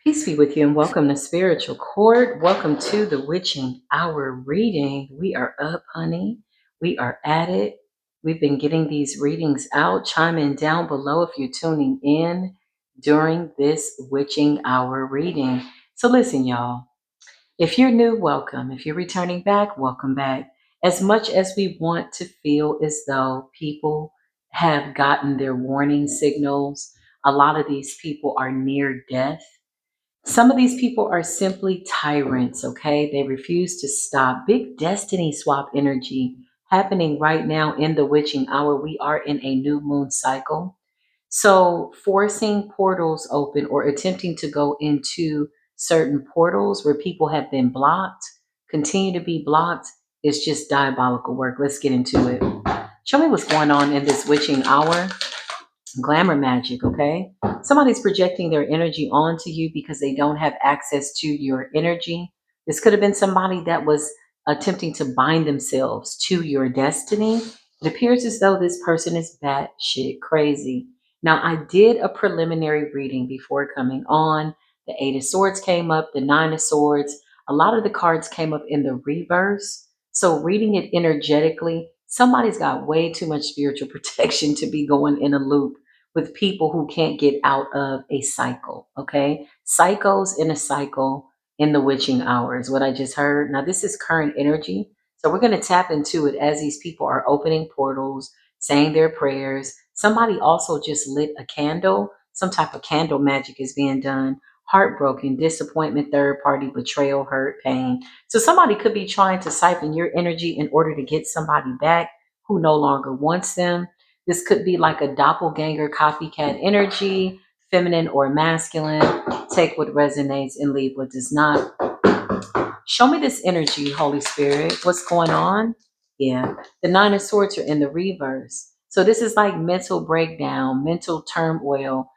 Peace be with you and welcome to Spiritual Court. Welcome to the Witching Hour reading. We are up, honey. We are at it. We've been getting these readings out. Chime in down below if you're tuning in during this Witching Hour reading. So listen, y'all. If you're new, welcome. If you're returning back, welcome back. As much as we want to feel as though people have gotten their warning signals, a lot of these people are near death. Some of these people are simply tyrants, okay? They refuse to stop. Big destiny swap energy happening right now in the witching hour. We are in a new moon cycle. So, forcing portals open or attempting to go into certain portals where people have been blocked, continue to be blocked, is just diabolical work. Let's get into it. Show me what's going on in this witching hour. Glamour magic, okay? Somebody's projecting their energy onto you because they don't have access to your energy. This could have been somebody that was attempting to bind themselves to your destiny. It appears as though this person is batshit crazy. Now, I did a preliminary reading before coming on. The Eight of Swords came up, the Nine of Swords. A lot of the cards came up in the reverse. So, reading it energetically, somebody's got way too much spiritual protection to be going in a loop with people who can't get out of a cycle. Okay. Cycles in a cycle in the witching hour is what I just heard. Now, this is current energy. So we're going to tap into it as these people are opening portals, saying their prayers. Somebody also just lit a candle. Some type of candle magic is being done. Heartbroken, disappointment, third party, betrayal, hurt, pain. So somebody could be trying to siphon your energy in order to get somebody back who no longer wants them. This could be like a doppelganger, copycat energy, feminine or masculine. Take what resonates and leave what does not. Show me this energy, Holy Spirit. What's going on? Yeah. The Nine of Swords are in the reverse. So this is like mental breakdown, mental turmoil.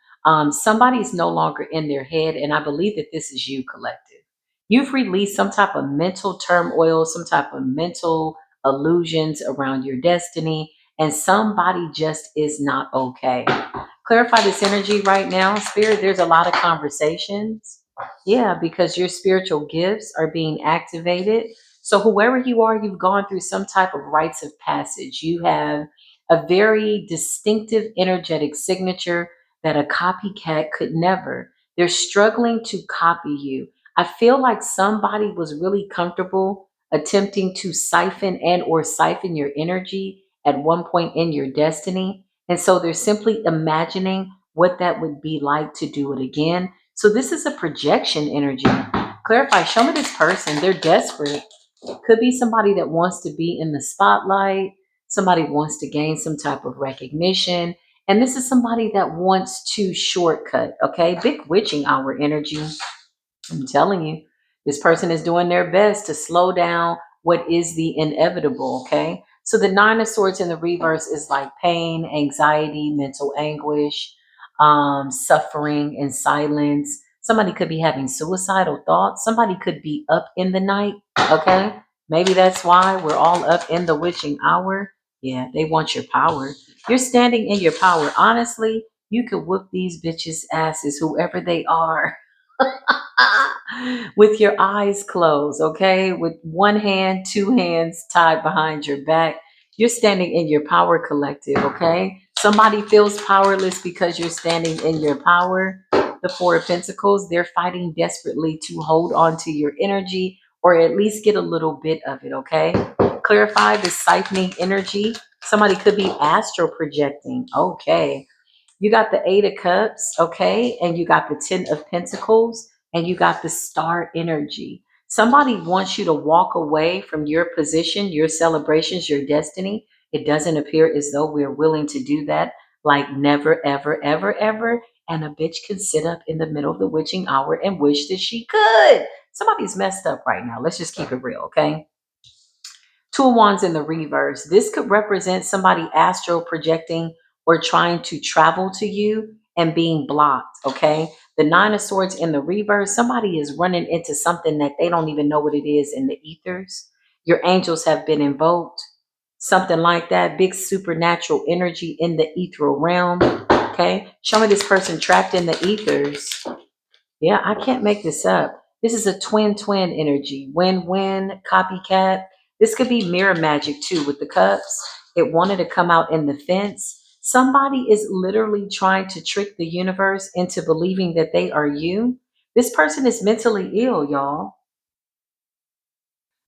Somebody's no longer in their head. And I believe that this is you, collective. You've released some type of mental turmoil, some type of mental illusions around your destiny. And somebody just is not okay. Clarify this energy right now, Spirit. There's a lot of conversations. Yeah, because your spiritual gifts are being activated. So, whoever you are, you've gone through some type of rites of passage. You have a very distinctive energetic signature that a copycat could never. They're struggling to copy you. I feel like somebody was really comfortable attempting to siphon your energy at one point in your destiny. And so they're simply imagining what that would be like to do it again. So this is a projection energy. Clarify, show me this person. They're desperate. Could be somebody that wants to be in the spotlight. Somebody wants to gain some type of recognition. And this is somebody that wants to shortcut, okay? Big witching hour energy. I'm telling you, this person is doing their best to slow down what is the inevitable, okay? So the Nine of Swords in the reverse is like pain, anxiety, mental anguish, suffering and silence. Somebody could be having suicidal thoughts. Somebody could be up in the night, okay? Maybe that's why we're all up in the witching hour. Yeah, they want your power. You're standing in your power. Honestly, you could whoop these bitches' asses, whoever they are. With your eyes closed, okay? With one hand, two hands tied behind your back. You're standing in your power, collective, okay? Somebody feels powerless because you're standing in your power. The Four of Pentacles, they're fighting desperately to hold on to your energy or at least get a little bit of it, okay? Clarify the siphoning energy. Somebody could be astral projecting, okay? You got the Eight of Cups, okay? And you got the Ten of Pentacles, and you got the star energy. Somebody wants you to walk away from your position, your celebrations, your destiny. It doesn't appear as though we're willing to do that, like never, ever, ever, ever. And a bitch can sit up in the middle of the witching hour and wish that she could. Somebody's messed up right now. Let's just keep it real, okay? Two of Wands in the reverse. This could represent somebody astral projecting or trying to travel to you and being blocked, okay? The Nine of Swords in the reverse. Somebody is running into something that they don't even know what it is in the ethers. Your angels have been invoked. Something like that. Big supernatural energy in the ethereal realm, okay? Show me this person trapped in the ethers. Yeah, I can't make this up. This is a twin energy. Win-win, copycat. This could be mirror magic too with the cups. It wanted to come out in the fence. Somebody is literally trying to trick the universe into believing that they are you. This person is mentally ill, y'all,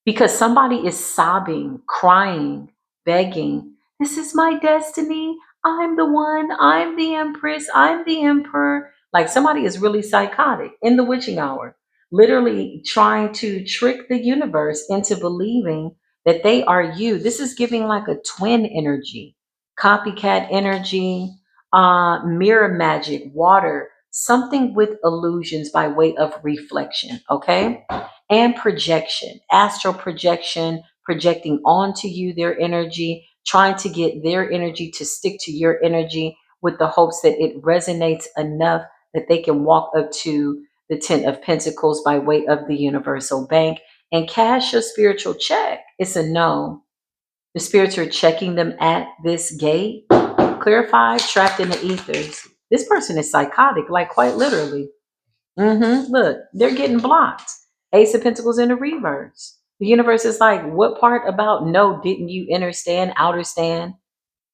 because somebody is sobbing, crying, begging. This is my destiny. I'm the one. I'm the empress. I'm the emperor. Like somebody is really psychotic in the witching hour, literally trying to trick the universe into believing that they are you. This is giving like a twin energy, copycat energy, mirror magic, water, something with illusions by way of reflection. Okay, and projection, astral projection, projecting onto you their energy, trying to get their energy to stick to your energy with the hopes that it resonates enough that they can walk up to the Ten of Pentacles by way of the universal bank and cash your spiritual check. It's a no. The spirits are checking them at this gate. Clarified, trapped in the ethers. This person is psychotic, like quite literally. Look, they're getting blocked. Ace of Pentacles in the reverse. The universe is like, what part about no didn't you understand, outer stand,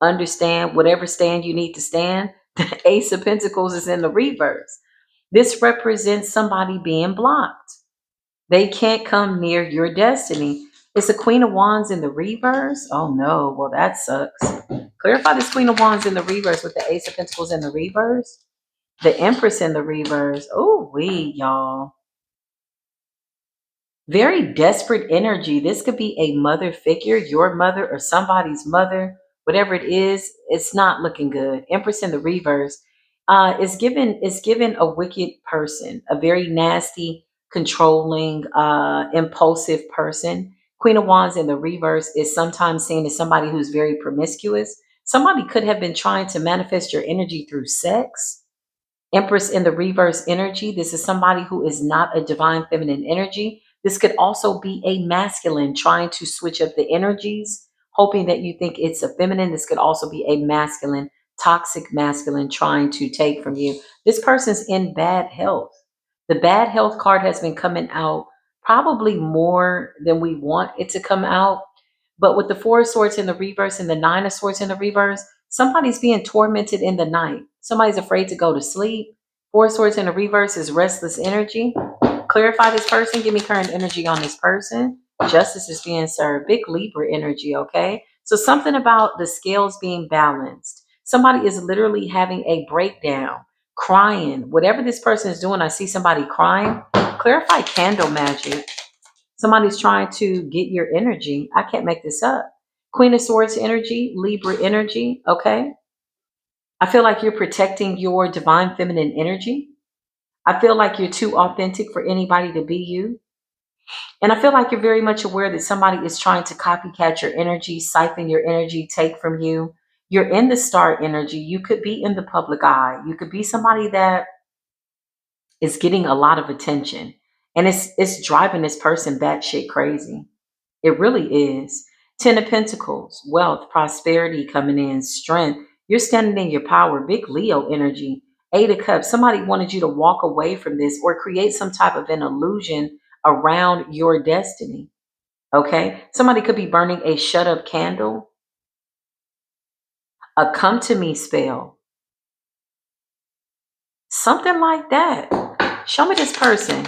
understand, whatever stand you need to stand? The Ace of Pentacles is in the reverse. This represents somebody being blocked. They can't come near your destiny. It's a Queen of Wands in the reverse. Oh no, well that sucks. Clarify this Queen of Wands in the reverse with the Ace of Pentacles in the reverse. The Empress in the reverse. Oh, y'all. Very desperate energy. This could be a mother figure, your mother or somebody's mother, whatever it is. It's not looking good. Empress in the reverse is given a wicked person, a very nasty, controlling, impulsive person. Queen of Wands in the reverse is sometimes seen as somebody who's very promiscuous. Somebody could have been trying to manifest your energy through sex. Empress in the reverse energy. This is somebody who is not a divine feminine energy. This could also be a masculine trying to switch up the energies, hoping that you think it's a feminine. This could also be a masculine, toxic masculine trying to take from you. This person's in bad health. The bad health card has been coming out probably more than we want it to come out. But with the Four of Swords in the reverse and the Nine of Swords in the reverse, somebody's being tormented in the night. Somebody's afraid to go to sleep. Four of Swords in the reverse is restless energy. Clarify this person. Give me current energy on this person. Justice is being served. Big Libra energy, okay? So something about the scales being balanced. Somebody is literally having a breakdown, crying. Whatever this person is doing, I see somebody crying. Clarify candle magic. Somebody's trying to get your energy. I can't make this up. Queen of Swords energy, Libra energy, okay? I feel like you're protecting your divine feminine energy. I feel like you're too authentic for anybody to be you. And I feel like you're very much aware that somebody is trying to copycat your energy, siphon your energy, take from you. You're in the star energy. You could be in the public eye. You could be somebody that is getting a lot of attention. And it's driving this person batshit crazy. It really is. Ten of Pentacles, wealth, prosperity coming in, strength. You're standing in your power. Big Leo energy. Eight of Cups. Somebody wanted you to walk away from this or create some type of an illusion around your destiny. Okay? Somebody could be burning a shut up candle, a come to me spell, something like that. Show me this person.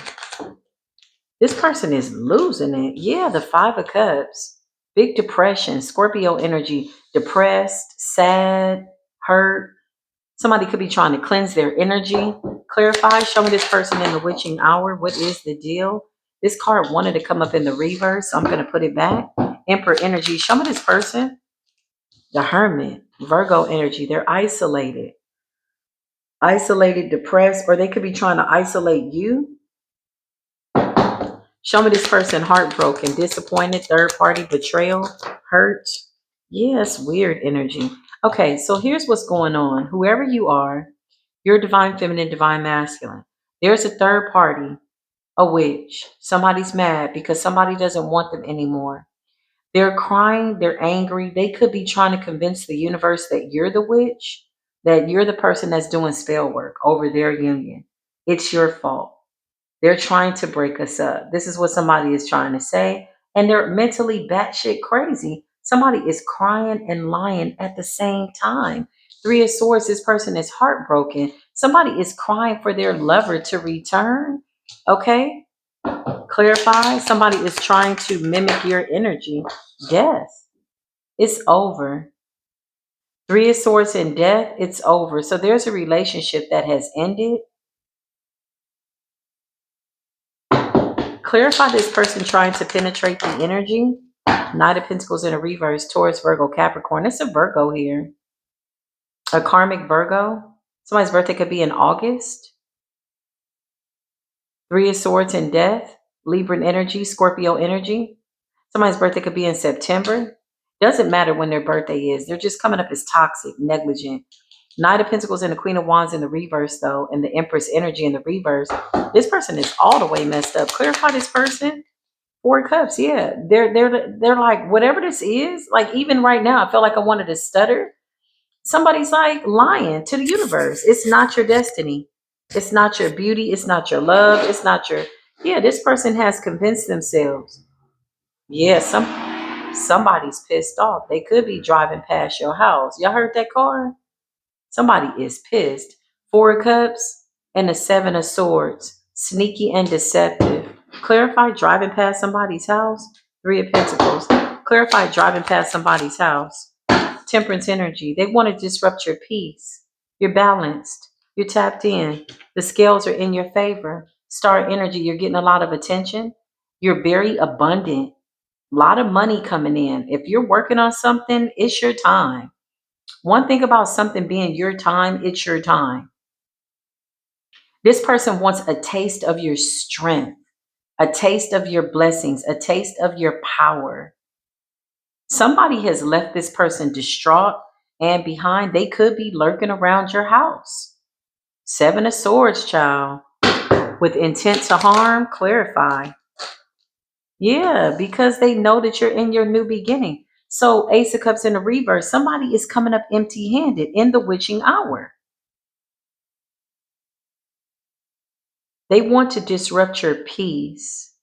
This person is losing it. Yeah, the Five of Cups. Big depression, Scorpio energy, depressed, sad, hurt. Somebody could be trying to cleanse their energy. Clarify, show me this person in the witching hour. What is the deal? This card wanted to come up in the reverse, so I'm going to put it back. Emperor energy, show me this person. The Hermit, Virgo energy. They're isolated. Isolated, depressed, or they could be trying to isolate you. Show me this person heartbroken, disappointed, third party betrayal, hurt. Yes, weird energy. Okay, so here's what's going on. Whoever you are, you're divine feminine, divine masculine. There's a third party, a witch. Somebody's mad because somebody doesn't want them anymore. They're crying, they're angry. They could be trying to convince the universe that you're the witch, that you're the person that's doing spell work over their union. It's your fault. They're trying to break us up. This is what somebody is trying to say. And they're mentally batshit crazy. Somebody is crying and lying at the same time. Three of Swords, this person is heartbroken. Somebody is crying for their lover to return. Okay? Clarify. Somebody is trying to mimic your energy. Death. It's over. Three of Swords and death, it's over. So there's a relationship that has ended. Clarify this person trying to penetrate the energy. Knight of Pentacles in a reverse, Taurus, Virgo, Capricorn. It's a Virgo here. A karmic Virgo. Somebody's birthday could be in August. Three of Swords and death. Libran energy, Scorpio energy. Somebody's birthday could be in September. Doesn't matter when their birthday is. They're just coming up as toxic, negligent. Knight of Pentacles and the Queen of Wands in the reverse, though, and the Empress energy in the reverse. This person is all the way messed up. Clarify this person. Four of Cups, yeah. They're like, whatever this is, like even right now, I feel like I wanted to stutter. Somebody's like lying to the universe. It's not your destiny. It's not your beauty. It's not your love. It's not your, yeah, this person has convinced themselves. Yeah, somebody's pissed off. They could be driving past your house. Y'all heard that car? Somebody is pissed. Four of Cups and the Seven of Swords. Sneaky and deceptive. Clarify driving past somebody's house. Three of Pentacles. Clarify driving past somebody's house. Temperance energy. They want to disrupt your peace. You're balanced. You're tapped in. The scales are in your favor. Star energy. You're getting a lot of attention. You're very abundant. A lot of money coming in. If you're working on something, it's your time. One thing about something being your time, it's your time. This person wants a taste of your strength, a taste of your blessings, a taste of your power. Somebody has left this person distraught and behind. They could be lurking around your house. Seven of Swords, child. With intent to harm, clarify. Yeah, because they know that you're in your new beginning. So Ace of Cups in the reverse, somebody is coming up empty-handed in the witching hour. They want to disrupt your peace.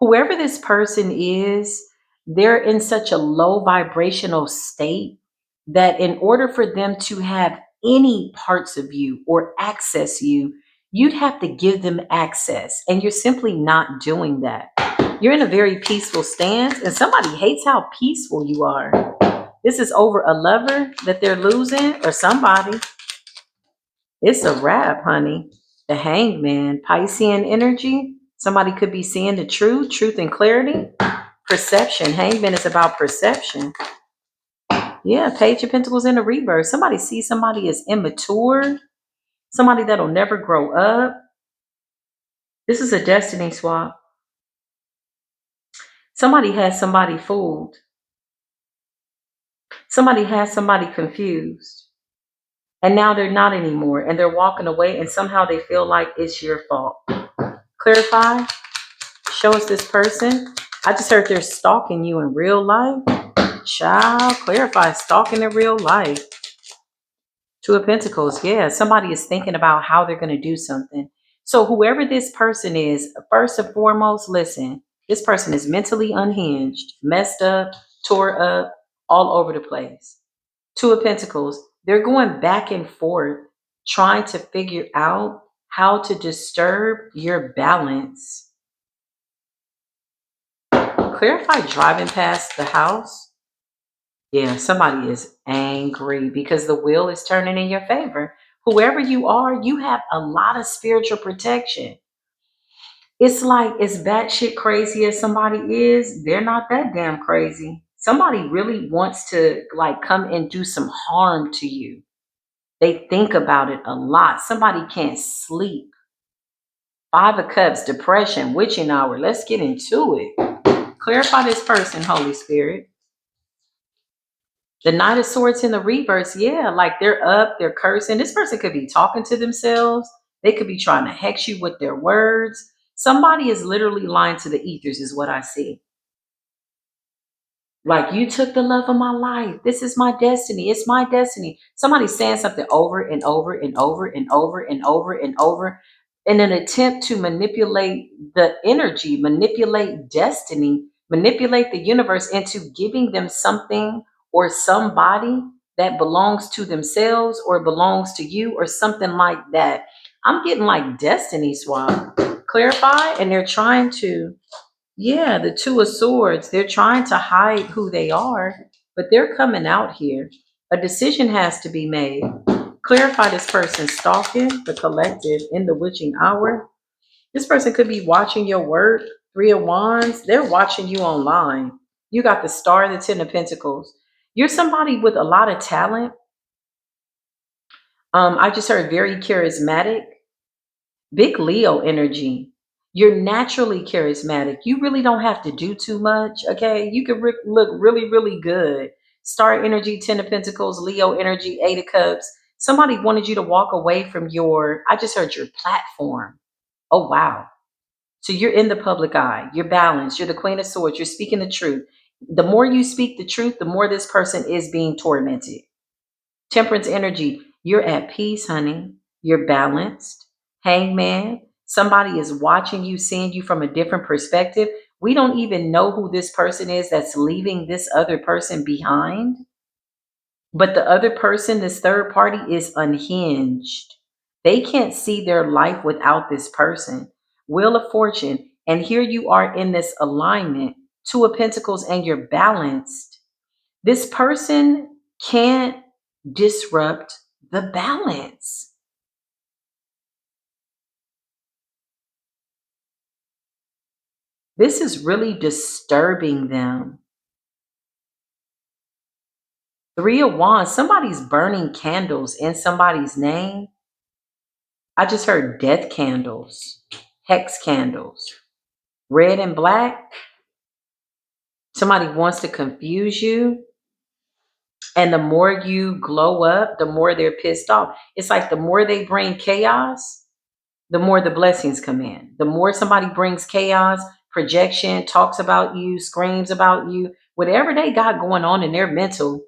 Whoever this person is, they're in such a low vibrational state that in order for them to have any parts of you or access you, you'd have to give them access. And you're simply not doing that. You're in a very peaceful stance, and somebody hates how peaceful you are. This is over a lover that they're losing or somebody. It's a wrap, honey. The Hangman, Piscean energy. Somebody could be seeing the truth and clarity. Perception. Hangman is about perception. Yeah, Page of Pentacles in the reverse. Somebody sees somebody as immature. Somebody that'll never grow up. This is a destiny swap. Somebody has somebody fooled. Somebody has somebody confused. And now they're not anymore. And they're walking away and somehow they feel like it's your fault. Clarify. Show us this person. I just heard they're stalking you in real life. Child, clarify. Stalking in real life. Two of Pentacles. Yeah, somebody is thinking about how they're going to do something. So whoever this person is, first and foremost, listen. This person is mentally unhinged, messed up, tore up, all over the place. Two of Pentacles. They're going back and forth, trying to figure out how to disturb your balance. Clarify driving past the house. Yeah, somebody is angry because the wheel is turning in your favor. Whoever you are, you have a lot of spiritual protection. It's like as batshit crazy as somebody is, they're not that damn crazy. Somebody really wants to like come and do some harm to you. They think about it a lot. Somebody can't sleep. Five of Cups, depression, witching hour. Let's get into it. Clarify this person, Holy Spirit. The Knight of Swords in the reverse, yeah, like they're up, they're cursing. This person could be talking to themselves. They could be trying to hex you with their words. Somebody is literally lying to the ethers is what I see. Like, you took the love of my life. This is my destiny. It's my destiny. Somebody's saying something over and over and over and over and over and over. in an attempt to manipulate the energy, manipulate destiny, manipulate the universe into giving them something or somebody that belongs to themselves or belongs to you or something like that. I'm getting like destiny swap. Clarify, and they're trying to, yeah, the Two of Swords, they're trying to hide who they are, but they're coming out here. A decision has to be made. Clarify this person stalking the collective in the witching hour. This person could be watching your work. Three of Wands, they're watching you online. You got the Star, the Ten of Pentacles. You're somebody with a lot of talent. I just heard very charismatic. Big Leo energy. You're naturally charismatic. You really don't have to do too much. Okay. You can look really, really good. Star energy, Ten of Pentacles, Leo energy, Eight of Cups. Somebody wanted you to walk away from I just heard your platform. Oh, wow. So you're in the public eye. You're balanced. You're the Queen of Swords. You're speaking the truth. The more you speak the truth, the more this person is being tormented. Temperance energy, you're at peace, honey. You're balanced. Hangman, somebody is watching you, seeing you from a different perspective. We don't even know who this person is that's leaving this other person behind. But the other person, this third party, is unhinged. They can't see their life without this person. Wheel of Fortune. And here you are in this alignment, Two of Pentacles, and you're balanced. This person can't disrupt the balance. This is really disturbing them. Three of Wands, somebody's burning candles in somebody's name. I just heard death candles, hex candles, red and black. Somebody wants to confuse you. And the more you glow up, the more they're pissed off. It's like the more they bring chaos, the more the blessings come in. The more somebody brings chaos, projection, talks about you, screams about you, whatever they got going on in their mental,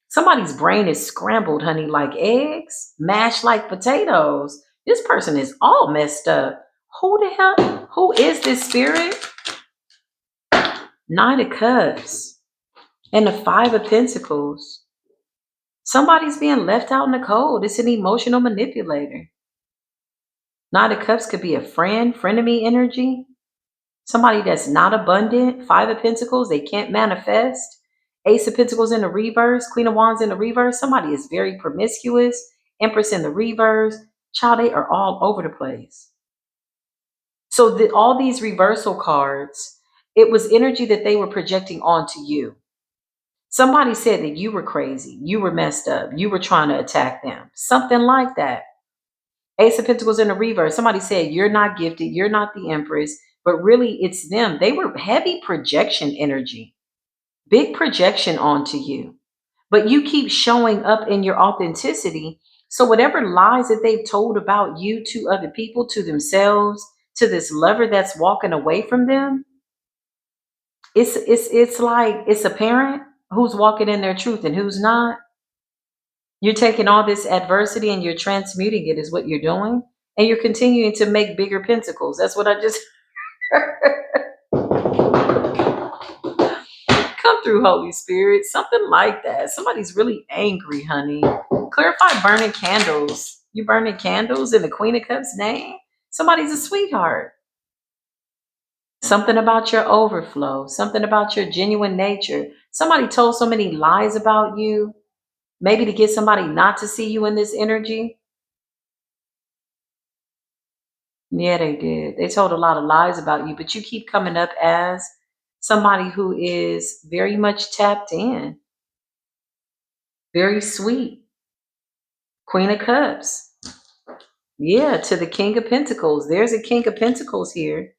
somebody's brain is scrambled, honey, like eggs, mashed like potatoes. This person is all messed up. Who the hell? Who is this spirit? Nine of Cups and the Five of Pentacles. Somebody's being left out in the cold. It's an emotional manipulator. Nine of Cups could be a friend, frenemy energy. Somebody that's not abundant. Five of Pentacles, they can't manifest. Ace of Pentacles in the reverse. Queen of Wands in the reverse. Somebody is very promiscuous. Empress in the reverse. Child, they are all over the place. So all these reversal cards, it was energy that they were projecting onto you. Somebody said that you were crazy. You were messed up. You were trying to attack them. Something like that. Ace of Pentacles in the reverse. Somebody said you're not gifted, you're not the Empress, but really it's them. They were heavy projection energy, big projection onto you. But you keep showing up in your authenticity. So whatever lies that they've told about you to other people, to themselves, to this lover that's walking away from them, it's like it's apparent who's walking in their truth and who's not. You're taking all this adversity and you're transmuting it is what you're doing. And you're continuing to make bigger pentacles. That's what I just come through, Holy Spirit. Something like that. Somebody's really angry, honey. Clarify burning candles. You burning candles in the Queen of Cups name? Somebody's a sweetheart. Something about your overflow. Something about your genuine nature. Somebody told so many lies about you. Maybe to get somebody not to see you in this energy. Yeah, they did. They told a lot of lies about you, but you keep coming up as somebody who is very much tapped in, very sweet. Queen of Cups. Yeah, to the King of Pentacles. There's a King of Pentacles here.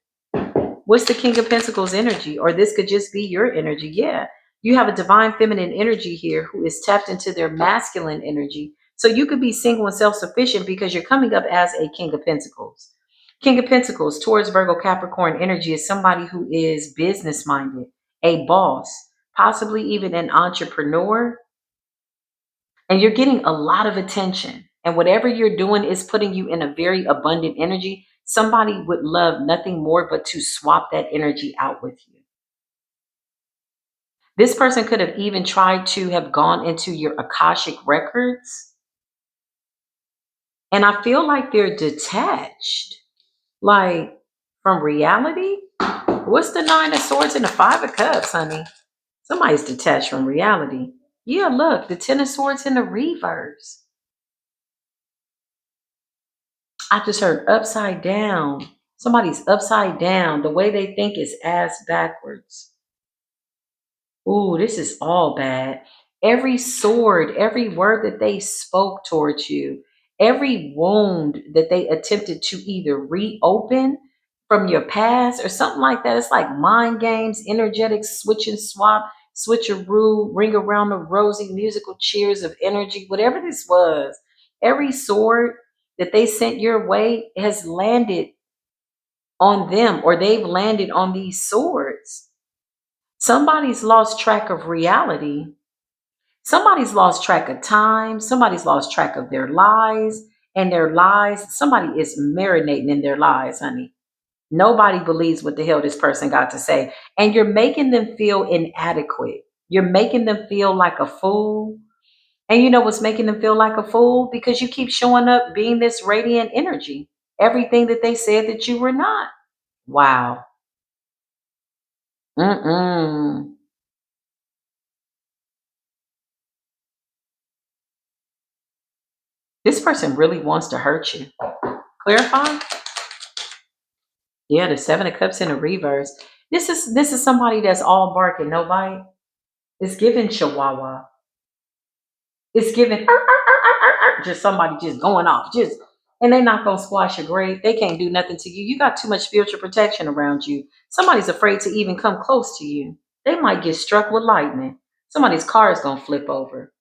What's the King of Pentacles energy? Or this could just be your energy. Yeah, you have a divine feminine energy here who is tapped into their masculine energy. So you could be single and self-sufficient because you're coming up as a King of Pentacles. King of Pentacles towards Virgo Capricorn energy is somebody who is business minded, a boss, possibly even an entrepreneur. And you're getting a lot of attention. And whatever you're doing is putting you in a very abundant energy. Somebody would love nothing more but to swap that energy out with you. This person could have even tried to have gone into your Akashic records. And I feel like they're detached, like from reality. What's the Nine of Swords and the Five of Cups, honey? Somebody's detached from reality. Yeah, look, the Ten of Swords in the reverse. I just heard upside down. Somebody's upside down. The way they think is ass backwards. Ooh, this is all bad. Every sword, every word that they spoke towards you, every wound that they attempted to either reopen from your past or something like that. It's like mind games, energetic switch and swap, switcheroo, ring around the rosy, musical cheers of energy, whatever this was. Every sword that they sent your way has landed on them, or they've landed on these swords. Somebody's lost track of reality. Somebody's lost track of time. Somebody's lost track of their lies. And their lies, somebody is marinating in their lies, honey. Nobody believes what the hell this person got to say. And you're making them feel inadequate. You're making them feel like a fool. And you know what's making them feel like a fool? Because you keep showing up being this radiant energy. Everything that they said that you were not. Wow. Mm-mm. This person really wants to hurt you. Clarify? Yeah, the Seven of Cups in a reverse. This is somebody that's all bark and no bite. It's giving Chihuahua. It's giving just somebody just going off. Just and they're not gonna squash your grave. They can't do nothing to you. You got too much spiritual protection around you. Somebody's afraid to even come close to you. They might get struck with lightning. Somebody's car is gonna flip over.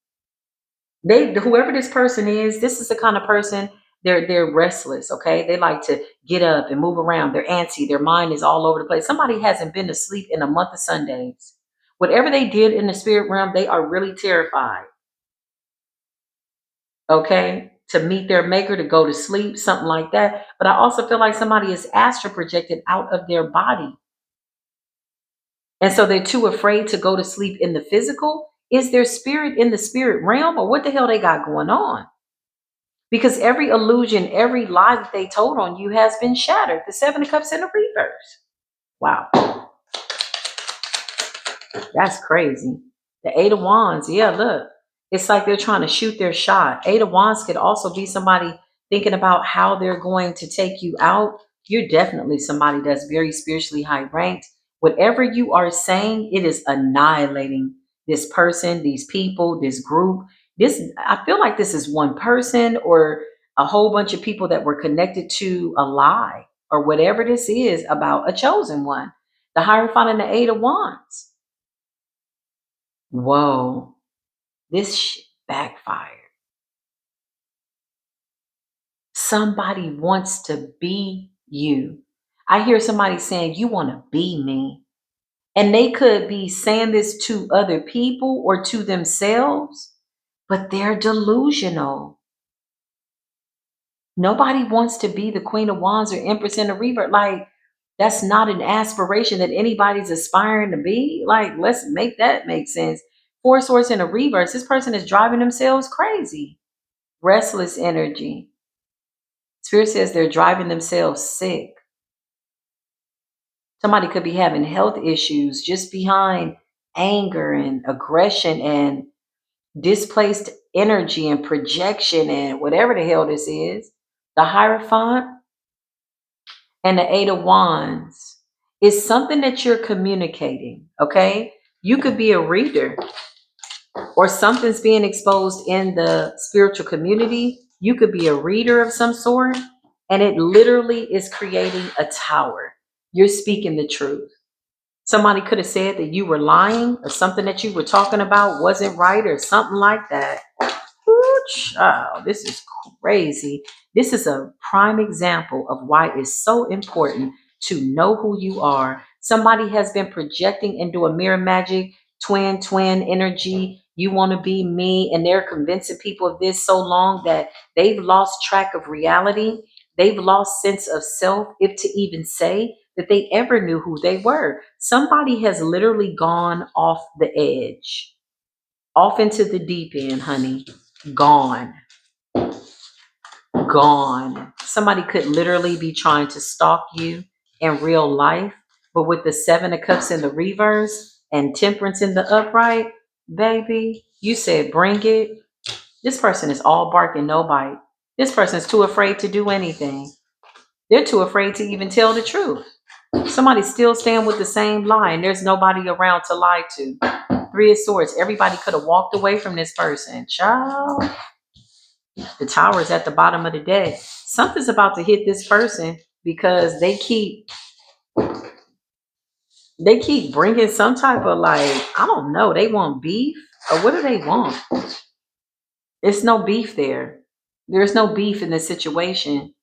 They whoever this person is, this is the kind of person they're restless, okay? They like to get up and move around. They're antsy, their mind is all over the place. Somebody hasn't been to sleep in a month of Sundays. Whatever they did in the spirit realm, they are really terrified, okay? To meet their maker, to go to sleep, something like that. But I also feel like somebody is astral projected out of their body. And so they're too afraid to go to sleep in the physical. Is their spirit in the spirit realm, or what the hell they got going on? Because every illusion, every lie that they told on you has been shattered. The Seven of Cups in the reverse. Wow, that's crazy. The Eight of Wands, yeah, look. It's like they're trying to shoot their shot. Eight of Wands could also be somebody thinking about how they're going to take you out. You're definitely somebody that's very spiritually high ranked. Whatever you are saying, it is annihilating this person, these people, this group. This, I feel like this is one person or a whole bunch of people that were connected to a lie or whatever this is about a chosen one. The Hierophant and the Eight of Wands. Whoa, this shit backfired. Somebody wants to be you. I hear somebody saying, you want to be me. And they could be saying this to other people or to themselves, but they're delusional. Nobody wants to be the Queen of Wands or Empress in the Revert. Like, that's not an aspiration that anybody's aspiring to be. Like, let's make that make sense. Four Swords in a reverse. This person is driving themselves crazy. Restless energy. Spirit says they're driving themselves sick. Somebody could be having health issues just behind anger and aggression and displaced energy and projection and whatever the hell this is. The Hierophant and the Eight of Wands is something that you're communicating, okay? You could be a reader or something's being exposed in the spiritual community. You could be a reader of some sort, and it literally is creating a tower. You're speaking the truth. Somebody could have said that you were lying or something that you were talking about wasn't right or something like that. Ooh, child, this is crazy. This is a prime example of why it's so important to know who you are. Somebody has been projecting into a mirror magic, twin energy. You want to be me, and they're convincing people of this so long that they've lost track of reality. They've lost sense of self, if to even say that they ever knew who they were. Somebody has literally gone off the edge, off into the deep end, honey. Gone. Gone. Somebody could literally be trying to stalk you in real life, but with the Seven of Cups in the reverse and Temperance in the upright, baby, you said bring it. This person is all bark and no bite. This person is too afraid to do anything. They're too afraid to even tell the truth. Somebody's still staying with the same lie, and there's nobody around to lie to. Three of Swords. Everybody could have walked away from this person. Child. The Tower is at the bottom of the deck. Something's about to hit this person because they keep bringing some type of, like, I don't know, they want beef, or what do they want? It's no beef there. There's no beef in this situation.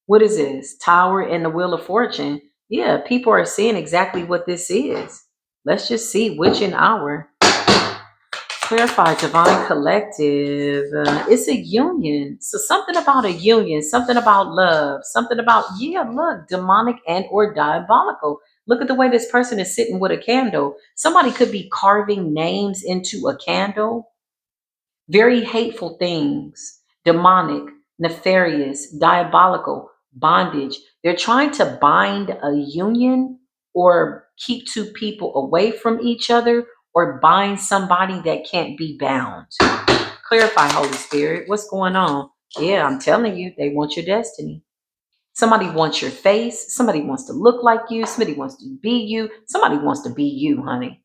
What is this? Tower and the Wheel of Fortune. Yeah, people are seeing exactly what this is. Let's just see which an hour. Clarify, Divine Collective. It's a union. So something about a union, something about love, something about, yeah, look, demonic and or diabolical. Look at the way this person is sitting with a candle. Somebody could be carving names into a candle. Very hateful things, demonic, nefarious, diabolical, bondage. They're trying to bind a union or keep two people away from each other or bind somebody that can't be bound. Clarify, Holy Spirit, what's going on? Yeah, I'm telling you, they want your destiny. Somebody wants your face. Somebody wants to look like you. Somebody wants to be you. Somebody wants to be you, honey.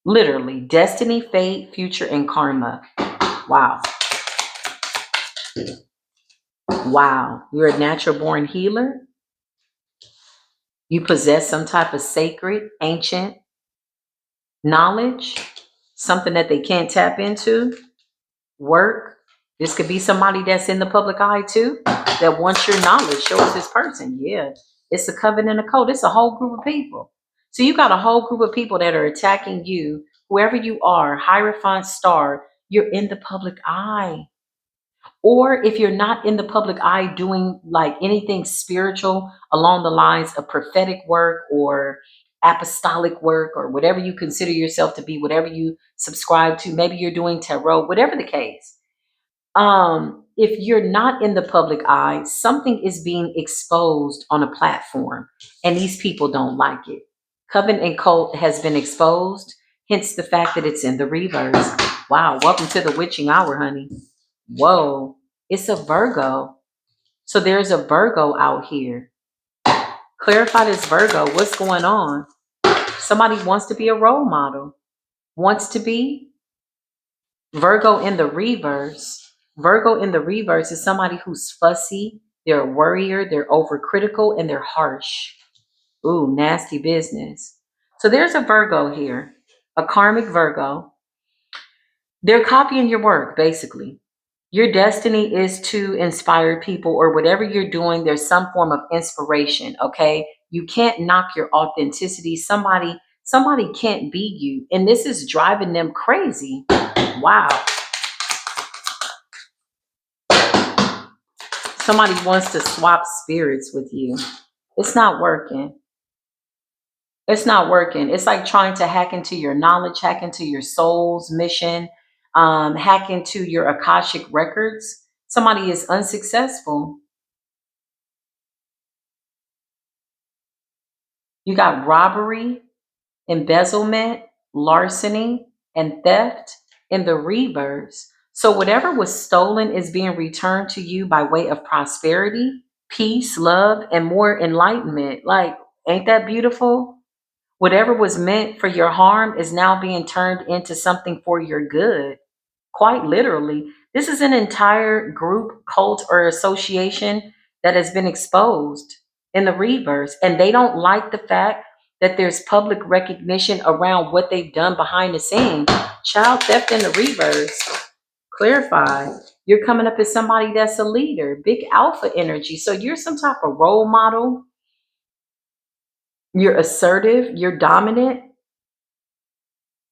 Literally, destiny, fate, future, and karma. Wow. Wow. You're a natural born healer. You possess some type of sacred, ancient knowledge, something that they can't tap into. Work. This could be somebody that's in the public eye too, that wants your knowledge. Show us this person. Yeah. It's a covenant of code. It's a whole group of people. So you got a whole group of people that are attacking you, whoever you are, Hierophant star, you're in the public eye. Or if you're not in the public eye doing like anything spiritual along the lines of prophetic work or apostolic work or whatever you consider yourself to be, whatever you subscribe to, maybe you're doing tarot, whatever the case. If you're not in the public eye, something is being exposed on a platform and these people don't like it. Coven and cult has been exposed, hence the fact that it's in the reverse. Wow, welcome to the witching hour, honey. Whoa, it's a Virgo. So there's a Virgo out here. Clarify this Virgo. What's going on? Somebody wants to be a role model. Wants to be. Virgo in the reverse. Virgo in the reverse is somebody who's fussy. They're a worrier. They're overcritical and they're harsh. Ooh, nasty business. So there's a Virgo here. A karmic Virgo. They're copying your work, basically. Your destiny is to inspire people, or whatever you're doing, there's some form of inspiration, okay? You can't knock your authenticity. Somebody can't be you, and this is driving them crazy. Wow. Somebody wants to swap spirits with you. It's not working. It's not working. It's like trying to hack into your knowledge, hack into your soul's mission, hack into your Akashic records. Somebody is unsuccessful. You got robbery, embezzlement, larceny, and theft in the reverse. So whatever was stolen is being returned to you by way of prosperity, peace, love, and more enlightenment. Like, ain't that beautiful? Whatever was meant for your harm is now being turned into something for your good. Quite literally. This is an entire group, cult, or association that has been exposed in the reverse. And they don't like the fact that there's public recognition around what they've done behind the scenes. Child theft in the reverse. Clarify. You're coming up as somebody that's a leader, big alpha energy. So you're some type of role model. You're assertive. You're dominant.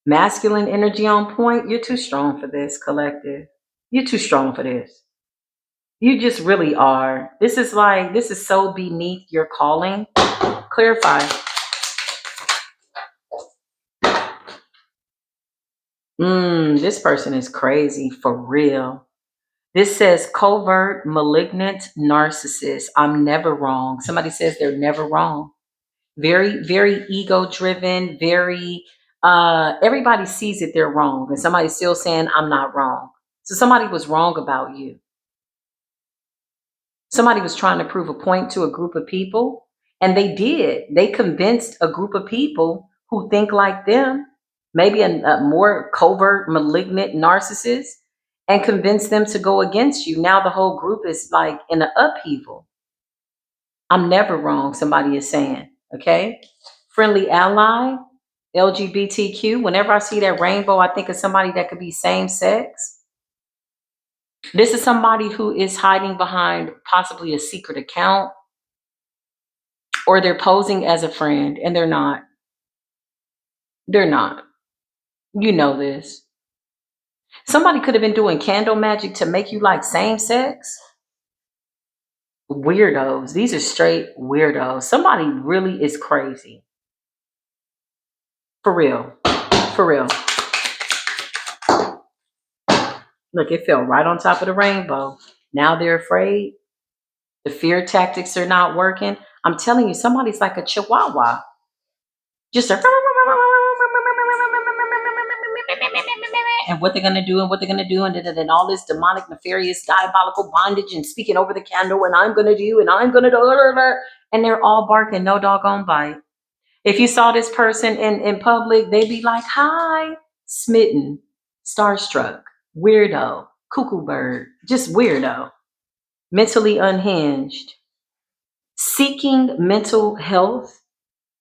Masculine energy on point. You're too strong for this, collective. You're too strong for this. You just really are. This is so beneath your calling. Clarify. This person is crazy for real. This says covert, malignant, narcissist. I'm never wrong. Somebody says they're never wrong. Very, very ego driven, very, everybody sees that they're wrong. And somebody's still saying, I'm not wrong. So somebody was wrong about you. Somebody was trying to prove a point to a group of people, and they did. They convinced a group of people who think like them, maybe a more covert, malignant narcissist, and convinced them to go against you. Now the whole group is like in an upheaval. I'm never wrong, somebody is saying. Okay. Friendly ally, LGBTQ. Whenever I see that rainbow, I think of somebody that could be same sex. This is somebody who is hiding behind possibly a secret account, or they're posing as a friend and they're not. They're not. You know this. Somebody could have been doing candle magic to make you like same sex. Weirdos. These are straight weirdos. Somebody really is crazy. For real. For real. Look, it fell right on top of the rainbow. Now they're afraid. The fear tactics are not working. I'm telling you, somebody's like a chihuahua. Just a and what they're gonna do and what they're gonna do, and then all this demonic, nefarious, diabolical bondage and speaking over the candle, and I'm gonna do, and I'm gonna do, and they're all barking, no doggone bite. If you saw this person in public, they'd be like, hi, smitten, starstruck, weirdo, cuckoo bird, just weirdo, mentally unhinged. Seeking mental health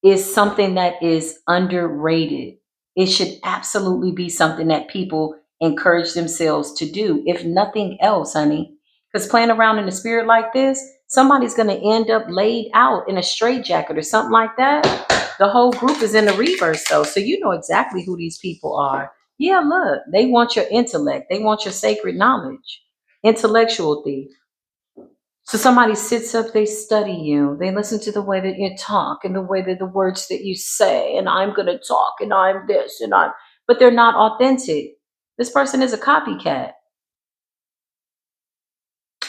is something that is underrated. It should absolutely be something that people encourage themselves to do, if nothing else, honey. Because playing around in the spirit like this, somebody's going to end up laid out in a straitjacket or something like that. The whole group is in the reverse, though. So you know exactly who these people are. Yeah, look, they want your intellect, they want your sacred knowledge. Intellectual thief. So somebody sits up, they study you, they listen to the way that you talk and the way that the words that you say, and I'm going to talk and I'm this and I'm, but they're not authentic. This person is a copycat,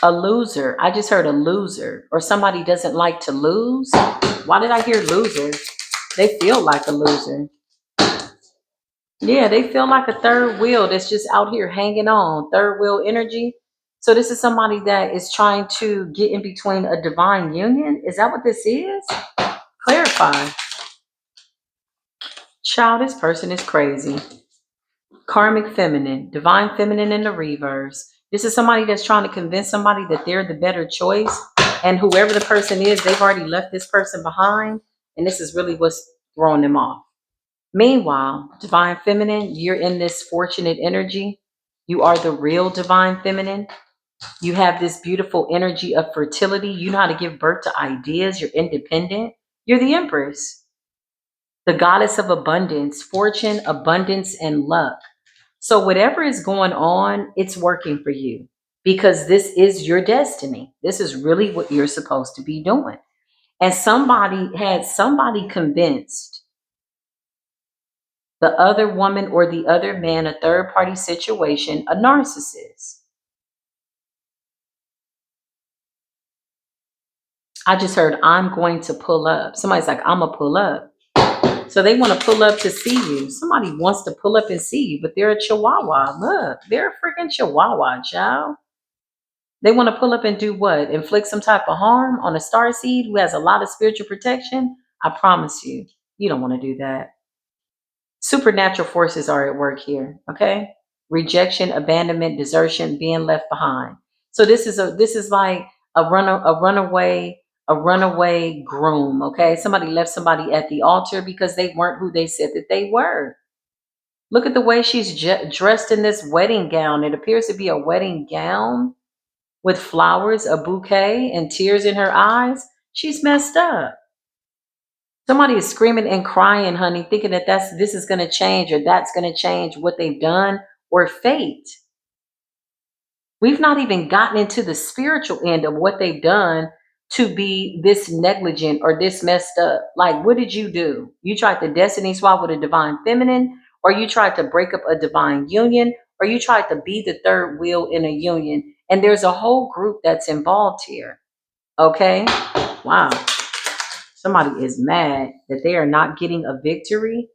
a loser. I just heard a loser, or somebody doesn't like to lose. Why did I hear loser? They feel like a loser. Yeah, they feel like a third wheel that's just out here hanging on, third wheel energy. So this is somebody that is trying to get in between a divine union. Is that what this is? Clarify. Child, this person is crazy. Karmic feminine, divine feminine in the reverse. This is somebody that's trying to convince somebody that they're the better choice. And whoever the person is, they've already left this person behind. And this is really what's throwing them off. Meanwhile, divine feminine, you're in this fortunate energy. You are the real divine feminine. You have this beautiful energy of fertility. You know how to give birth to ideas. You're independent. You're the empress, the goddess of abundance, fortune, abundance, and luck. So whatever is going on, it's working for you because this is your destiny. This is really what you're supposed to be doing. And somebody had somebody convinced the other woman or the other man, a third party situation, a narcissist. I just heard, I'm going to pull up. Somebody's like, I'm going to pull up. So they want to pull up to see you. Somebody wants to pull up and see you, but they're a chihuahua. Look, they're a freaking chihuahua, child. They want to pull up and do what? Inflict some type of harm on a starseed who has a lot of spiritual protection? I promise you, you don't want to do that. Supernatural forces are at work here, okay? Rejection, abandonment, desertion, being left behind. So this is like a runaway groom, okay? Somebody left somebody at the altar because they weren't who they said that they were. Look at the way she's dressed in this wedding gown. It appears to be a wedding gown with flowers, a bouquet, and tears in her eyes. She's messed up. Somebody is screaming and crying, honey, thinking that this is going to change or that's going to change what they've done or fate. We've not even gotten into the spiritual end of what they've done to be this negligent or this messed up. Like, what did you do? You tried to destiny swap with a divine feminine, or you tried to break up a divine union, or you tried to be the third wheel in a union. And there's a whole group that's involved here. Okay? Wow. Somebody is mad that they are not getting a victory,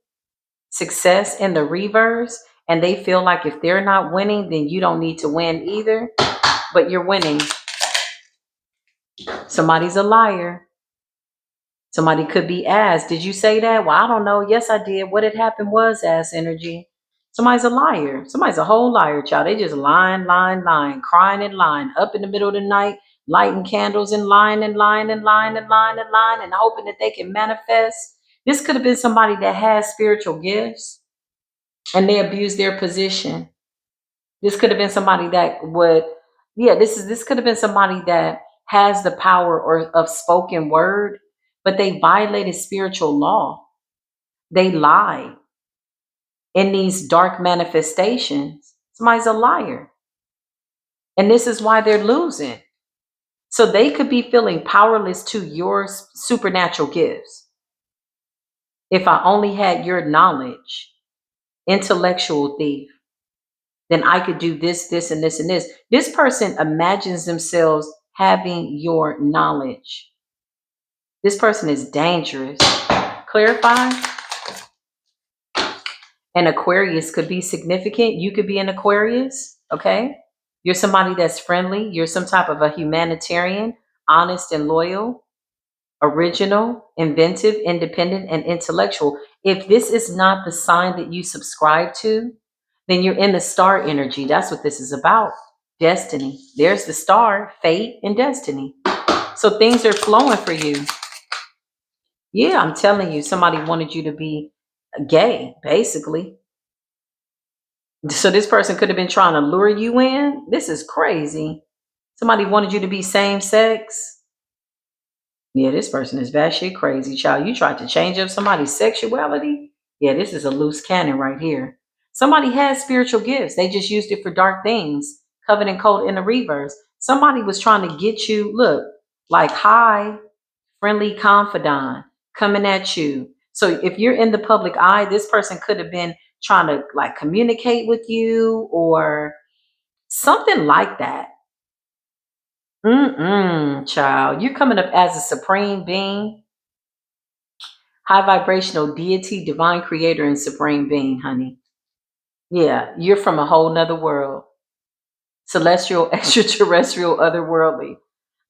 success in the reverse, and they feel like if they're not winning, then you don't need to win either, but you're winning. Somebody's a liar. Somebody could be asked, did you say that? Well, I don't know. Yes, I did. What had happened was ass energy. Somebody's a liar. Somebody's a whole liar, child. They just lying, crying and lying, up in the middle of the night, lighting candles and lying and lying and lying and lying and lying and hoping that they can manifest. This could have been somebody that has spiritual gifts and they abuse their position. This could have been somebody that would, this could have been somebody that has the power or of spoken word, but they violated spiritual law. They lied in these dark manifestations. Somebody's a liar. And this is why they're losing. So they could be feeling powerless to your supernatural gifts. If I only had your knowledge, intellectual thief, then I could do this, this, and this, and this. This person imagines themselves having your knowledge. This person is dangerous. Clarify. An Aquarius could be significant. You could be an Aquarius, okay? You're somebody that's friendly. You're some type of a humanitarian, honest and loyal, original, inventive, independent, and intellectual. If this is not the sign that you subscribe to, then you're in the star energy. That's what this is about. Destiny. There's the star, fate, and destiny. So things are flowing for you. Yeah, I'm telling you, somebody wanted you to be gay, basically. So this person could have been trying to lure you in. This is crazy. Somebody wanted you to be same sex. Yeah, this person is batshit crazy, child. You tried to change up somebody's sexuality. Yeah, this is a loose cannon right here. Somebody has spiritual gifts. They just used it for dark things. Covenant code in the reverse. Somebody was trying to get you, look, like hi, friendly confidant coming at you. So if you're in the public eye, this person could have been trying to like communicate with you or something like that. Child, you're coming up as a supreme being, high vibrational deity, divine creator, and supreme being, honey. Yeah, you're from a whole nother world. Celestial, extraterrestrial, otherworldly.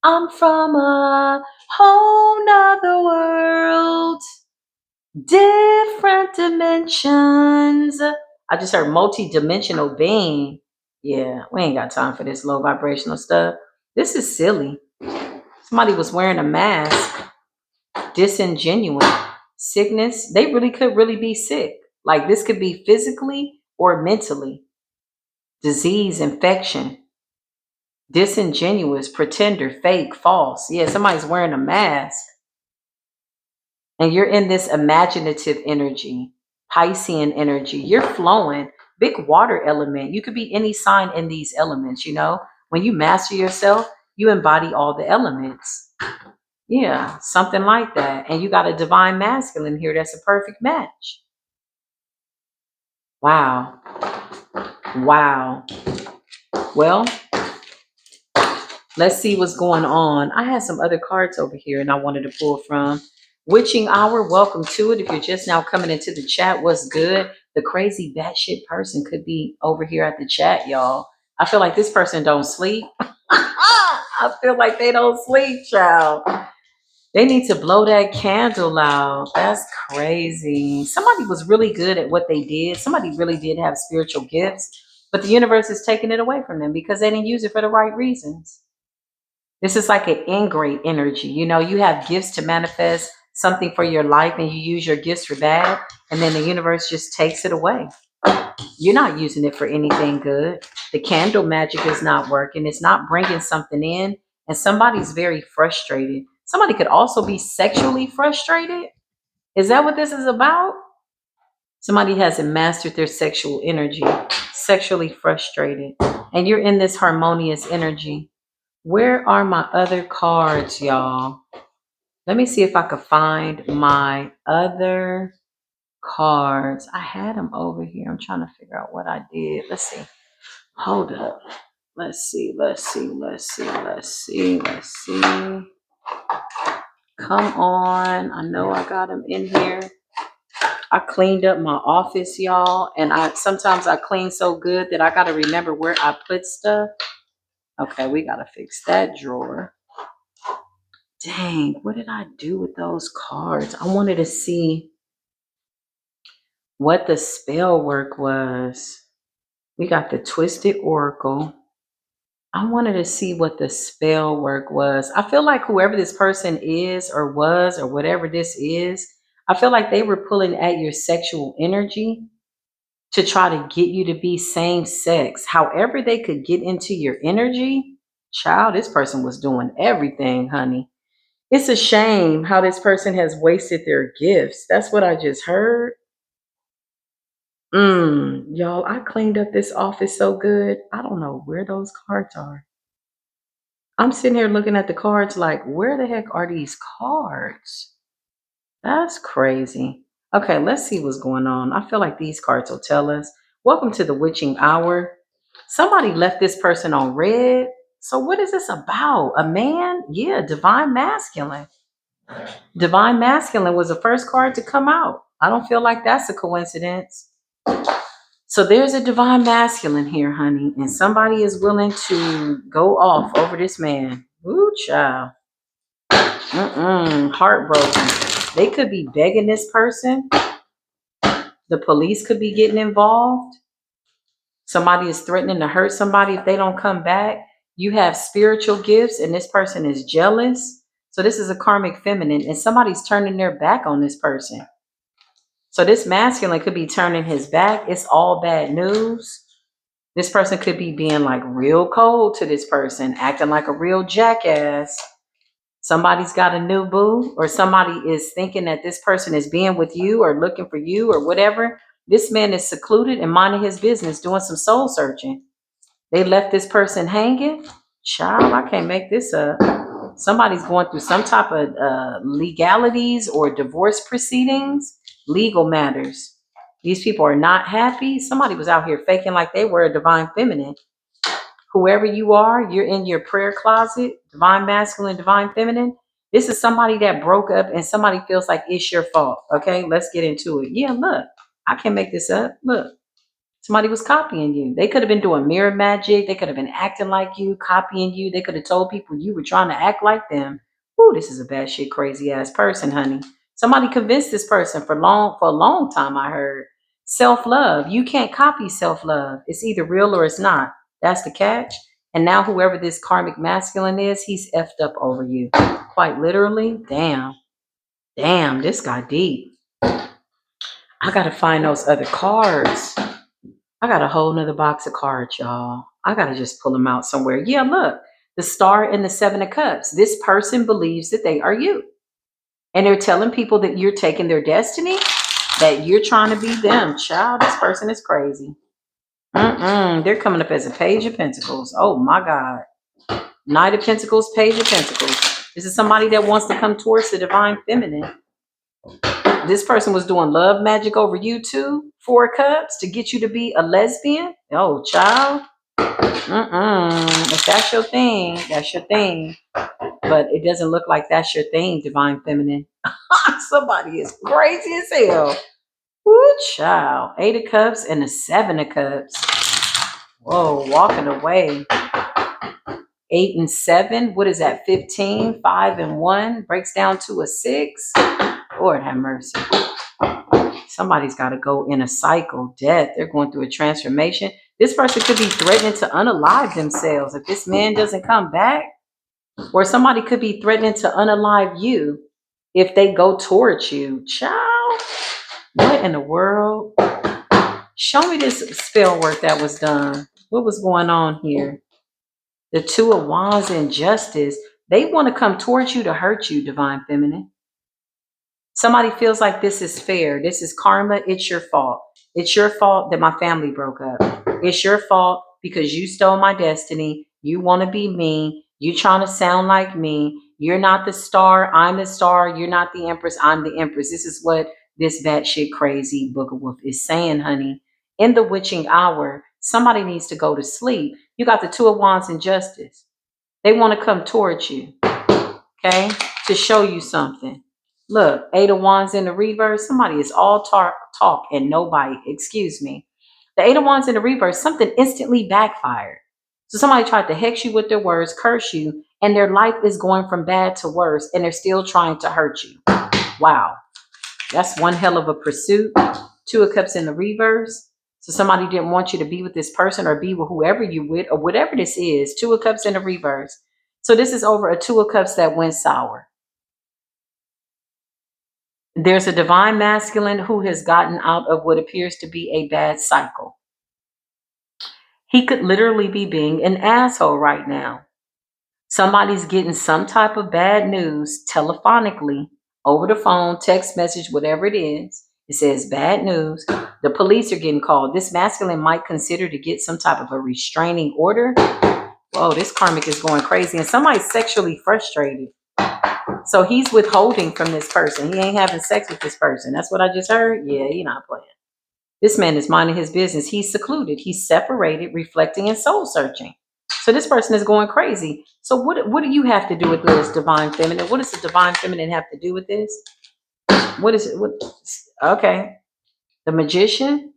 I'm from a whole nother world. Different dimensions. I just heard multi-dimensional being. Yeah, we ain't got time for this low vibrational stuff. This is silly. Somebody was wearing a mask, disingenuous. Sickness, they really could really be sick. Like this could be physically or mentally. Disease, infection, disingenuous, pretender, fake, false. Yeah, somebody's wearing a mask. And you're in this imaginative energy, Piscean energy. You're flowing, big water element. You could be any sign in these elements, you know? When you master yourself, you embody all the elements. Yeah, something like that. And you got a divine masculine here that's a perfect match. Wow. Wow. Well, let's see what's going on. I had some other cards over here and I wanted to pull from. Witching Hour, welcome to it. If you're just now coming into the chat, what's good? The crazy batshit person could be over here at the chat, y'all. I feel like this person don't sleep. I feel like they don't sleep, child. They need to blow that candle out. That's crazy. Somebody was really good at what they did. Somebody really did have spiritual gifts, but the universe is taking it away from them because they didn't use it for the right reasons. This is like an ingrate energy. You know, you have gifts to manifest something for your life and you use your gifts for bad, and then the universe just takes it away. You're not using it for anything good. The candle magic is not working. It's not bringing something in, and somebody's very frustrated. Somebody could also be sexually frustrated. Is that what this is about? Somebody hasn't mastered their sexual energy, sexually frustrated, and you're in this harmonious energy. Where are my other cards, y'all? Let me see if I could find my other cards. I had them over here. I'm trying to figure out what I did. Let's see. Hold up. Let's see. Come on. I know I got them in here. I cleaned up my office, y'all, and I sometimes I clean so good that I got to remember where I put stuff. Okay, we got to fix that drawer. Dang, what did I do with those cards? I wanted to see what the spell work was. We got the Twisted Oracle. I wanted to see what the spell work was. I feel like whoever this person is or was or whatever this is, I feel like they were pulling at your sexual energy to try to get you to be same sex. However they could get into your energy, child, this person was doing everything, honey. It's a shame how this person has wasted their gifts. That's what I just heard. Y'all, I cleaned up this office so good. I don't know where those cards are. I'm sitting here looking at the cards like, where the heck are these cards? That's crazy. Okay, let's see what's going on. I feel like these cards will tell us. Welcome to the witching hour. Somebody left this person on red. So what is this about? A man? Yeah, divine masculine. Divine masculine was the first card to come out. I don't feel like that's a coincidence. So there's a divine masculine here, honey, and somebody is willing to go off over this man. Ooh, child. Heartbroken. They could be begging this person. The police could be getting involved. Somebody is threatening to hurt somebody if they don't come back. You have spiritual gifts and this person is jealous. So this is a karmic feminine and somebody's turning their back on this person. So this masculine could be turning his back. It's all bad news. This person could be being like real cold to this person, acting like a real jackass. Somebody's got a new boo, or somebody is thinking that this person is being with you or looking for you or whatever. This man is secluded and minding his business, doing some soul searching. They left this person hanging. Child, I can't make this up. Somebody's going through some type of legalities or divorce proceedings, legal matters. These people are not happy. Somebody was out here faking like they were a divine feminine. Whoever you are, you're in your prayer closet, divine masculine, divine feminine. This is somebody that broke up and somebody feels like it's your fault. Okay, let's get into it. Yeah, look, I can't make this up. Look, somebody was copying you. They could have been doing mirror magic. They could have been acting like you, copying you. They could have told people you were trying to act like them. Ooh, this is a bad shit, crazy ass person, honey. Somebody convinced this person for a long time, I heard. Self-love. You can't copy self-love. It's either real or it's not. That's the catch. And now whoever this karmic masculine is, he's effed up over you. Quite literally. Damn. Damn, this got deep. I gotta find those other cards. I got a whole nother box of cards, y'all. I gotta just pull them out somewhere. Yeah, look, the star and the 7 of cups. This person believes that they are you. And they're telling people that you're taking their destiny, that you're trying to be them. Child, this person is crazy. They're coming up as a page of pentacles. Oh my God. Knight of Pentacles, Page of Pentacles. This is somebody that wants to come towards the divine feminine. This person was doing love magic over you too. 4 of Cups to get you to be a lesbian. Oh, child. If that's your thing, that's your thing. But it doesn't look like that's your thing, divine feminine. Somebody is crazy as hell. Woo, child. 8 of Cups and the 7 of Cups. Whoa, walking away. 8 and 7. What is that? 15. 5 and 1 breaks down to a 6. Lord have mercy. Somebody's got to go in a cycle, death. They're going through a transformation. This person could be threatening to unalive themselves if this man doesn't come back. Or somebody could be threatening to unalive you if they go towards you. Child, what in the world? Show me this spell work that was done. What was going on here? The 2 of Wands and Justice. They want to come towards you to hurt you, divine feminine. Somebody feels like this is fair. This is karma. It's your fault. It's your fault that my family broke up. It's your fault because you stole my destiny. You want to be me. You trying to sound like me. You're not the star. I'm the star. You're not the empress. I'm the empress. This is what this batshit crazy Book of Wolf is saying, honey. In the witching hour, somebody needs to go to sleep. You got the Two of Wands in justice. They want to come towards you, okay, to show you something. Look, Eight of Wands in the reverse. Somebody is all talk and no bite. Excuse me. The Eight of Wands in the reverse, something instantly backfired. So somebody tried to hex you with their words, curse you, and their life is going from bad to worse, and they're still trying to hurt you. Wow. That's one hell of a pursuit. Two of Cups in the reverse. So somebody didn't want you to be with this person or be with whoever you with or whatever this is. Two of Cups in the reverse. So this is over a Two of Cups that went sour. There's a divine masculine who has gotten out of what appears to be a bad cycle. He could literally be being an asshole right now. Somebody's getting some type of bad news telephonically, over the phone, text message, whatever it is. It says bad news. The police are getting called. This masculine might consider to get some type of a restraining order. Whoa, this karmic is going crazy. And somebody's sexually frustrated. So he's withholding from this person. He ain't having sex with this person. That's what I just heard. Yeah, you're not playing. This man is minding his business. He's secluded. He's separated, reflecting and soul searching. So this person is going crazy. So what do you have to do with this, divine feminine? What does the divine feminine have to do with this? What is it? Okay. The magician.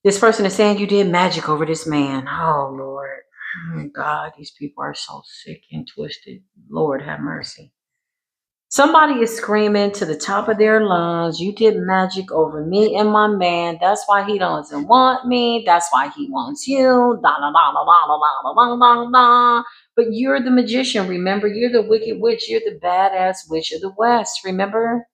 This person is saying you did magic over this man. Oh, Lord. Oh, God, these people are so sick and twisted. Lord, have mercy. Somebody is screaming to the top of their lungs, you did magic over me and my man. That's why he doesn't want me. That's why he wants you. Da, da, da, da, da, da, da, da, da. But you're the magician, remember? You're the wicked witch. You're the badass witch of the West, remember?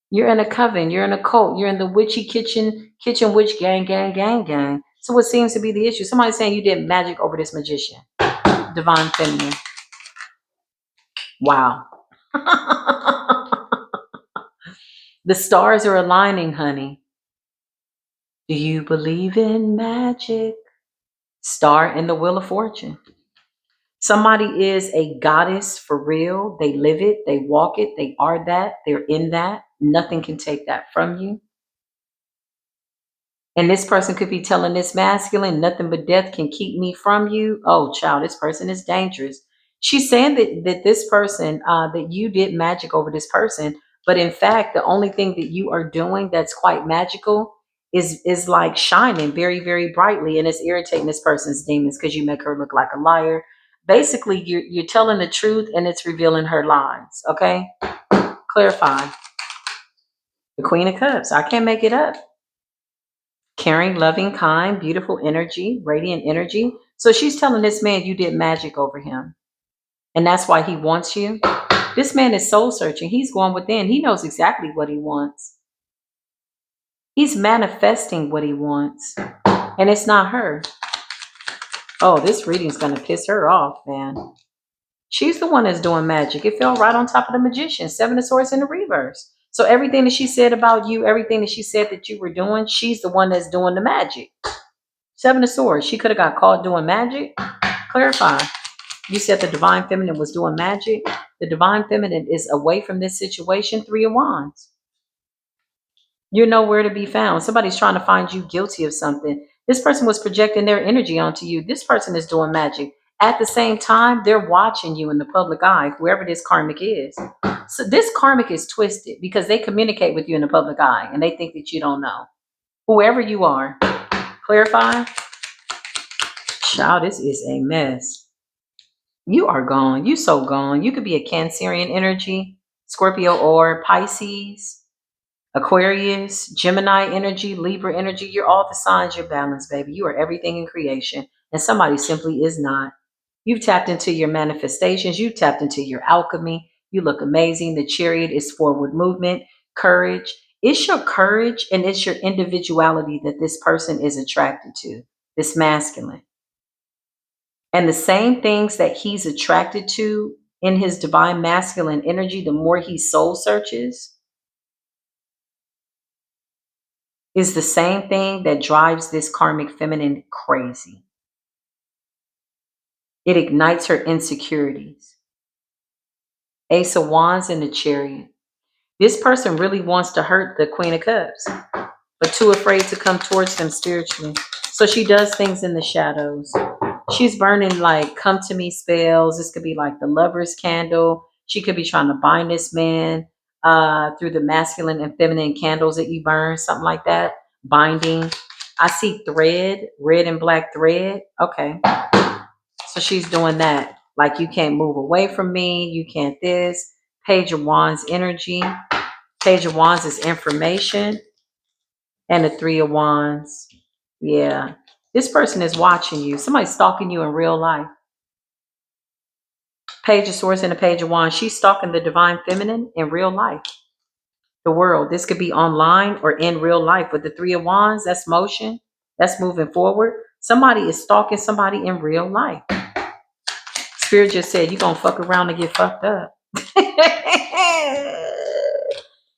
You're in a coven. You're in a cult. You're in the witchy kitchen witch gang, gang, gang, gang. So what seems to be the issue? Somebody's saying you did magic over this magician. Divine feminine. Wow. The stars are aligning, honey. Do you believe in magic? Star in the Wheel of Fortune. Somebody is a goddess for real. They live it, they walk it, they are that, they're in that. Nothing can take that from you. And this person could be telling this masculine, nothing but death can keep me from you. Oh, child, this person is dangerous. She's saying that this person, that you did magic over this person, but in fact, the only thing that you are doing that's quite magical is like shining very, very brightly, and it's irritating this person's demons because you make her look like a liar. Basically, you're telling the truth and it's revealing her lies. Okay, clarify. The Queen of Cups. I can't make it up. Caring, loving, kind, beautiful energy, radiant energy. So she's telling this man you did magic over him. And that's why he wants you. This man is soul searching. He's going within. He knows exactly what he wants. He's manifesting what he wants. And it's not her. Oh, this reading's going to piss her off, man. She's the one that's doing magic. It fell right on top of the magician. Seven of Swords in the reverse. So everything that she said about you, everything that she said that you were doing, she's the one that's doing the magic. Seven of Swords. She could have got caught doing magic. Clarify. You said the divine feminine was doing magic. The divine feminine is away from this situation. Three of Wands. You're nowhere to be found. Somebody's trying to find you guilty of something. This person was projecting their energy onto you. This person is doing magic. At the same time, they're watching you in the public eye, whoever this karmic is. So this karmic is twisted because they communicate with you in the public eye and they think that you don't know. Whoever you are. Clarify. Child, this is a mess. You are gone. You so gone. You could be a Cancerian energy, Scorpio or Pisces, Aquarius, Gemini energy, Libra energy. You're all the signs. You're balanced, baby. You are everything in creation. And somebody simply is not. You've tapped into your manifestations. You've tapped into your alchemy. You look amazing. The Chariot is forward movement, courage. It's your courage and it's your individuality that this person is attracted to, this masculine. And the same things that he's attracted to in his divine masculine energy, the more he soul searches, is the same thing that drives this karmic feminine crazy. It ignites her insecurities. Ace of Wands in the Chariot. This person really wants to hurt the Queen of Cups, but too afraid to come towards them spiritually. So she does things in the shadows. She's burning like come to me spells. This could be like the lover's candle. She could be trying to bind this man through the masculine and feminine candles that you burn, something like that. Binding. I see thread, red and black thread. Okay. So she's doing that. Like you can't move away from me. You can't this. Page of Wands energy. Page of Wands is information. And the Three of Wands. Yeah. This person is watching you. Somebody's stalking you in real life. Page of Swords and the Page of Wands. She's stalking the divine feminine in real life. The world. This could be online or in real life. With the Three of Wands, that's motion. That's moving forward. Somebody is stalking somebody in real life. Spirit just said, you're going to fuck around and get fucked up.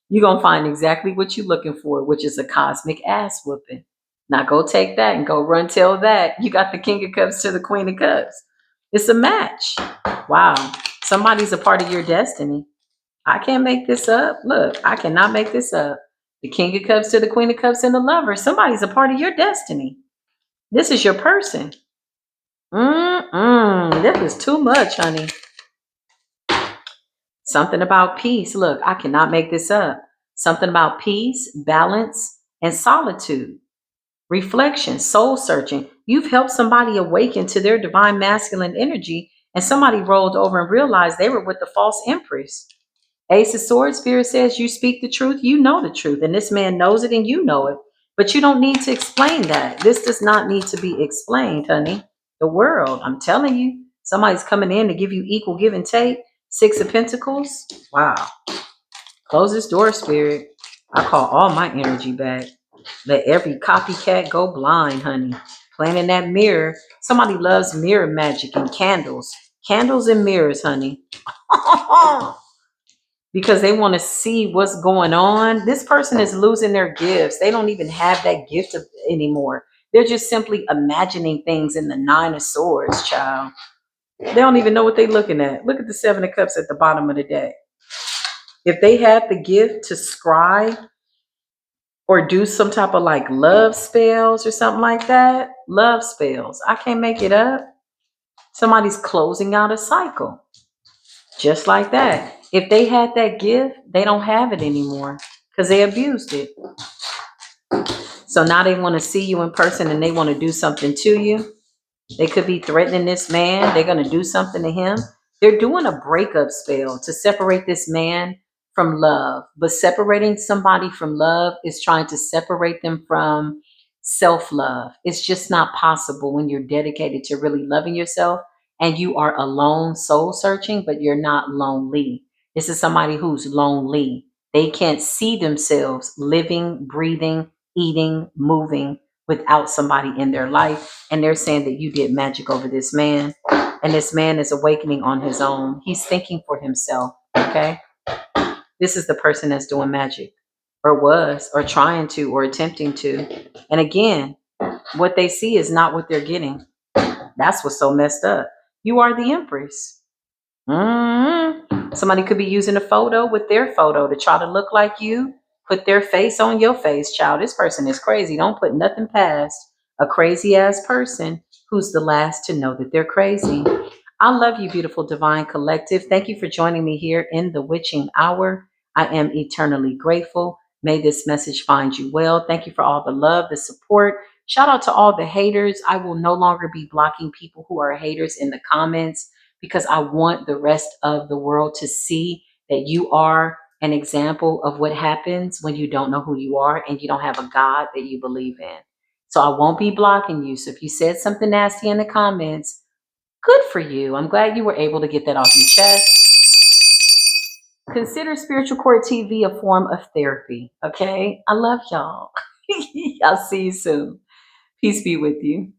You're going to find exactly what you're looking for, which is a cosmic ass whooping. Now go take that and go run tell that. You got the King of Cups to the Queen of Cups. It's a match. Wow. Somebody's a part of your destiny. I can't make this up. Look, I cannot make this up. The King of Cups to the Queen of Cups and the Lover. Somebody's a part of your destiny. This is your person. This is too much, honey. Something about peace. Look, I cannot make this up. Something about peace, balance, and solitude. Reflection, soul searching. You've helped somebody awaken to their divine masculine energy, and somebody rolled over and realized they were with the false empress. Ace of Swords, Spirit says you speak the truth, you know the truth, and this man knows it and you know it. But you don't need to explain that. This does not need to be explained, honey. The world, I'm telling you, somebody's coming in to give you equal give and take. Six of Pentacles. Wow. Close this door, Spirit. I call all my energy back. Let every copycat go blind, honey. Playing in that mirror. Somebody loves mirror magic and candles. Candles and mirrors, honey. Because they want to see what's going on. This person is losing their gifts. They don't even have that gift anymore. They're just simply imagining things in the Nine of Swords, child. They don't even know what they're looking at. Look at the Seven of Cups at the bottom of the deck. If they had the gift to scry or do some type of like love spells or something like that, love spells, I can't make it up. Somebody's closing out a cycle. Just like that. If they had that gift, they don't have it anymore because they abused it. So now they want to see you in person and they want to do something to you. They could be threatening this man. They're going to do something to him. They're doing a breakup spell to separate this man from love. But separating somebody from love is trying to separate them from self-love. It's just not possible when you're dedicated to really loving yourself and you are alone, soul searching, but you're not lonely. This is somebody who's lonely. They can't see themselves living, breathing, eating, moving without somebody in their life. And they're saying that you did magic over this man. And this man is awakening on his own. He's thinking for himself. Okay. This is the person that's doing magic or was or trying to or attempting to. And again, what they see is not what they're getting. That's what's so messed up. You are the Empress. Somebody could be using a photo with their photo to try to look like you. Put their face on your face, child. This person is crazy. Don't put nothing past a crazy ass person who's the last to know that they're crazy. I love you, beautiful divine collective. Thank you for joining me here in the witching hour. I am eternally grateful. May this message find you well. Thank you for all the love, the support. Shout out to all the haters. I will no longer be blocking people who are haters in the comments because I want the rest of the world to see that you are an example of what happens when you don't know who you are and you don't have a God that you believe in. So I won't be blocking you. So if you said something nasty in the comments, good for you. I'm glad you were able to get that off your chest. Consider Spiritual Court TV a form of therapy. Okay? I love y'all. I'll see you soon. Peace be with you.